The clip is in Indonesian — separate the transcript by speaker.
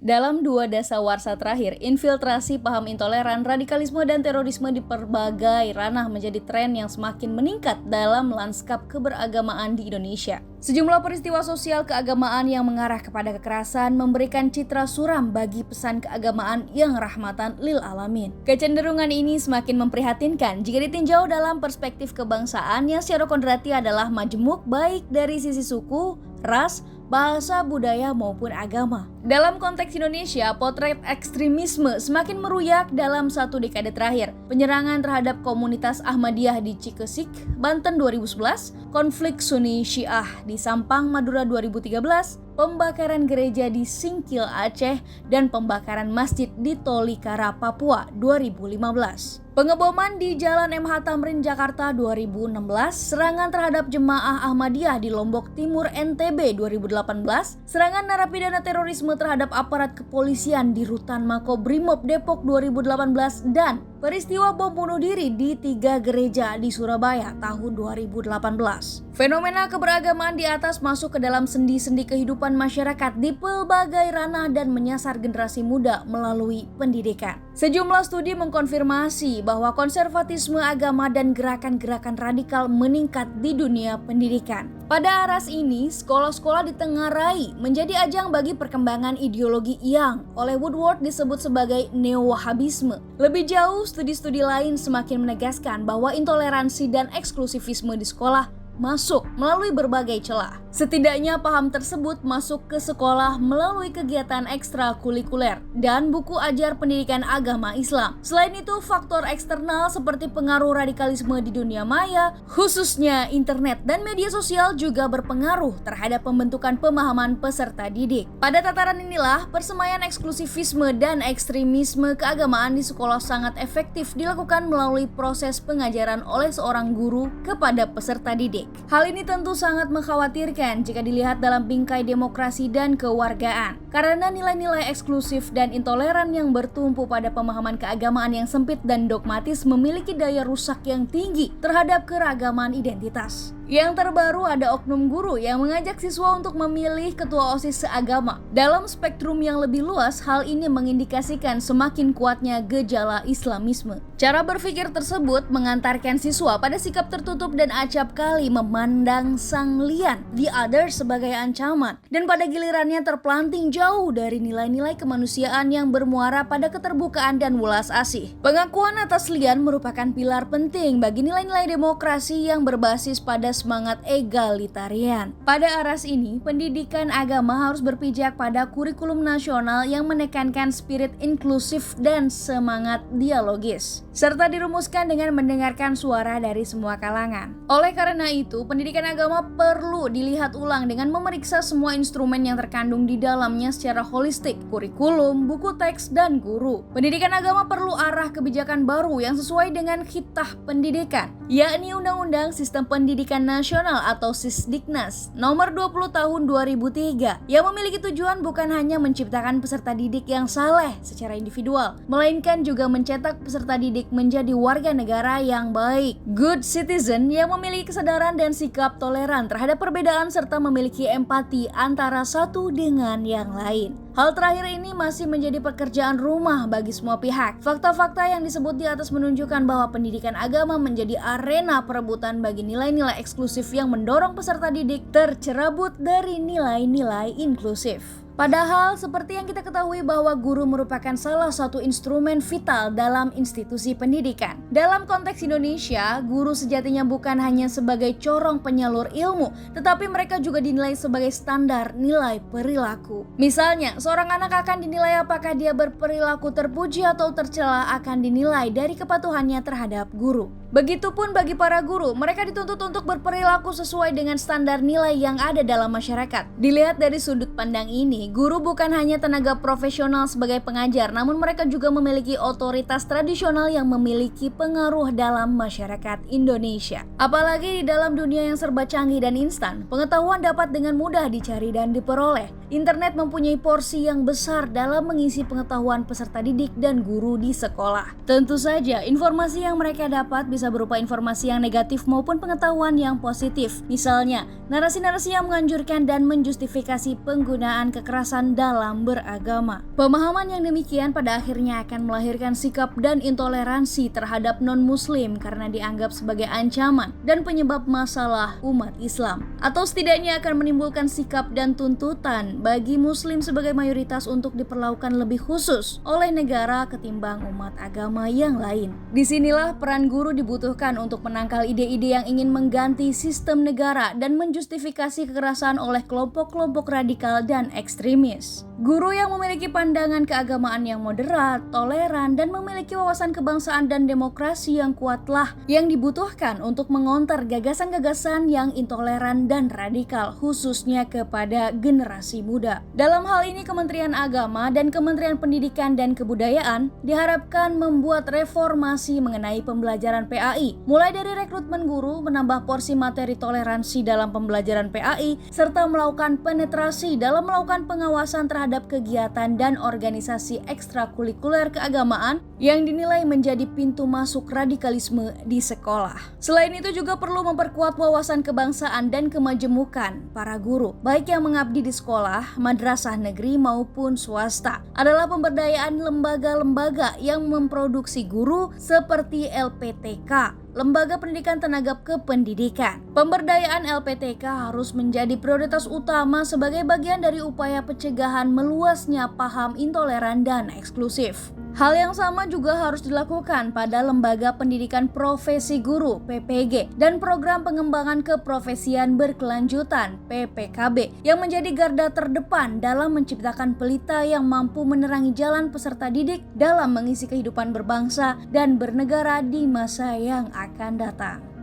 Speaker 1: Dalam 2 dasawarsa terakhir, infiltrasi paham intoleran, radikalisme, dan terorisme di berbagai ranah menjadi tren yang semakin meningkat dalam lanskap keberagamaan di Indonesia. Sejumlah peristiwa sosial keagamaan yang mengarah kepada kekerasan memberikan citra suram bagi pesan keagamaan yang rahmatan lil alamin. Kecenderungan ini semakin memprihatinkan jika ditinjau dalam perspektif kebangsaan yang secara kodrati adalah majemuk baik dari sisi suku, ras, bahasa, budaya maupun agama. Dalam konteks Indonesia, potret ekstremisme semakin meruyak dalam 1 dekade terakhir. Penyerangan terhadap komunitas Ahmadiyah di Cikesik, Banten 2011, konflik Sunni Syiah di Sampang, Madura 2013, pembakaran gereja di Singkil, Aceh, dan pembakaran masjid di Tolikara, Papua 2015. Pengeboman di Jalan MH Tamrin, Jakarta 2016, serangan terhadap jemaah Ahmadiyah di Lombok Timur, NTB 2018, serangan narapidana terorisme terhadap aparat kepolisian di Rutan Makobrimob Depok 2018, dan peristiwa bom bunuh diri di 3 gereja di Surabaya tahun 2018. Fenomena keberagaman di atas masuk ke dalam sendi-sendi kehidupan masyarakat di pelbagai ranah dan menyasar generasi muda melalui pendidikan. Sejumlah studi mengkonfirmasi bahwa konservatisme agama dan gerakan-gerakan radikal meningkat di dunia pendidikan. Pada aras ini, sekolah-sekolah ditengarai menjadi ajang bagi perkembangan ideologi yang oleh Woodward disebut sebagai neo-wahabisme. Lebih jauh, studi-studi lain semakin menegaskan bahwa intoleransi dan eksklusivisme di sekolah masuk melalui berbagai celah. Setidaknya paham tersebut masuk ke sekolah melalui kegiatan ekstrakurikuler dan buku ajar pendidikan agama Islam. Selain itu, faktor eksternal seperti pengaruh radikalisme di dunia maya, khususnya internet dan media sosial juga berpengaruh terhadap pembentukan pemahaman peserta didik. Pada tataran inilah, persemaian eksklusivisme dan ekstremisme keagamaan di sekolah sangat efektif dilakukan melalui proses pengajaran oleh seorang guru kepada peserta didik. Hal ini tentu sangat mengkhawatirkan jika dilihat dalam bingkai demokrasi dan kewargaan, karena nilai-nilai eksklusif dan intoleran yang bertumpu pada pemahaman keagamaan yang sempit dan dogmatis memiliki daya rusak yang tinggi terhadap keragaman identitas. Yang terbaru, ada oknum guru yang mengajak siswa untuk memilih ketua OSIS seagama. Dalam spektrum yang lebih luas, hal ini mengindikasikan semakin kuatnya gejala Islamisme. Cara berpikir tersebut mengantarkan siswa pada sikap tertutup dan acap kali memandang sang lian, the other, sebagai ancaman, dan pada gilirannya terpelanting jauh dari nilai-nilai kemanusiaan yang bermuara pada keterbukaan dan welas asih. Pengakuan atas lian merupakan pilar penting bagi nilai-nilai demokrasi yang berbasis pada semangat egalitarian. Pada aras ini, pendidikan agama harus berpijak pada kurikulum nasional yang menekankan spirit inklusif dan semangat dialogis, serta dirumuskan dengan mendengarkan suara dari semua kalangan. Oleh karena itu, pendidikan agama perlu dilihat ulang dengan memeriksa semua instrumen yang terkandung di dalamnya secara holistik: kurikulum, buku teks, dan guru. Pendidikan agama perlu arah kebijakan baru yang sesuai dengan khitah pendidikan, yakni Undang-Undang Sistem Pendidikan Nasional atau Sisdiknas nomor 20 tahun 2003, yang memiliki tujuan bukan hanya menciptakan peserta didik yang saleh secara individual, melainkan juga mencetak peserta didik menjadi warga negara yang baik, good citizen yang memiliki kesadaran dan sikap toleran terhadap perbedaan serta memiliki empati antara satu dengan yang lain. Hal terakhir ini masih menjadi pekerjaan rumah bagi semua pihak. Fakta-fakta yang disebut di atas menunjukkan bahwa pendidikan agama menjadi arena perebutan bagi nilai-nilai eksklusif yang mendorong peserta didik tercerabut dari nilai-nilai inklusif. Padahal seperti yang kita ketahui bahwa guru merupakan salah satu instrumen vital dalam institusi pendidikan. Dalam konteks Indonesia, guru sejatinya bukan hanya sebagai corong penyalur ilmu, tetapi mereka juga dinilai sebagai standar nilai perilaku. Misalnya, seorang anak akan dinilai apakah dia berperilaku terpuji atau tercela akan dinilai dari kepatuhannya terhadap guru. Begitupun bagi para guru, mereka dituntut untuk berperilaku sesuai dengan standar nilai yang ada dalam masyarakat. Dilihat dari sudut pandang ini, guru bukan hanya tenaga profesional sebagai pengajar, namun mereka juga memiliki otoritas tradisional yang memiliki pengaruh dalam masyarakat Indonesia. Apalagi di dalam dunia yang serba canggih dan instan, pengetahuan dapat dengan mudah dicari dan diperoleh. Internet mempunyai porsi yang besar dalam mengisi pengetahuan peserta didik dan guru di sekolah. Tentu saja, informasi yang mereka dapat bisa berupa informasi yang negatif maupun pengetahuan yang positif. Misalnya, narasi-narasi yang menganjurkan dan menjustifikasi penggunaan kekerasan kekerasan dalam beragama. Pemahaman yang demikian pada akhirnya akan melahirkan sikap dan intoleransi terhadap non-muslim karena dianggap sebagai ancaman dan penyebab masalah umat Islam, atau setidaknya akan menimbulkan sikap dan tuntutan bagi muslim sebagai mayoritas untuk diperlakukan lebih khusus oleh negara ketimbang umat agama yang lain. Disinilah peran guru dibutuhkan untuk menangkal ide-ide yang ingin mengganti sistem negara dan menjustifikasi kekerasan oleh kelompok-kelompok radikal dan ekstremis. Guru yang memiliki pandangan keagamaan yang moderat, toleran, dan memiliki wawasan kebangsaan dan demokrasi yang kuatlah yang dibutuhkan untuk mengonter gagasan-gagasan yang intoleran dan radikal, khususnya kepada generasi muda. Dalam hal ini, Kementerian Agama dan Kementerian Pendidikan dan Kebudayaan diharapkan membuat reformasi mengenai pembelajaran PAI, mulai dari rekrutmen guru, menambah porsi materi toleransi dalam pembelajaran PAI, serta melakukan penetrasi dalam melakukan pengawasan terhadap kegiatan dan organisasi ekstrakurikuler keagamaan yang dinilai menjadi pintu masuk radikalisme di sekolah. Selain itu juga perlu memperkuat wawasan kebangsaan dan kemajemukan para guru, baik yang mengabdi di sekolah, madrasah negeri maupun swasta. Adalah pemberdayaan lembaga-lembaga yang memproduksi guru seperti LPTK, Lembaga Pendidikan Tenaga Kependidikan. Pemberdayaan LPTK harus menjadi prioritas utama sebagai bagian dari upaya pencegahan meluasnya paham intoleran dan eksklusif. Hal yang sama juga harus dilakukan pada Lembaga Pendidikan Profesi Guru (PPG) dan Program Pengembangan Keprofesian Berkelanjutan (PPKB) yang menjadi garda terdepan dalam menciptakan pelita yang mampu menerangi jalan peserta didik dalam mengisi kehidupan berbangsa dan bernegara di masa yang akan datang.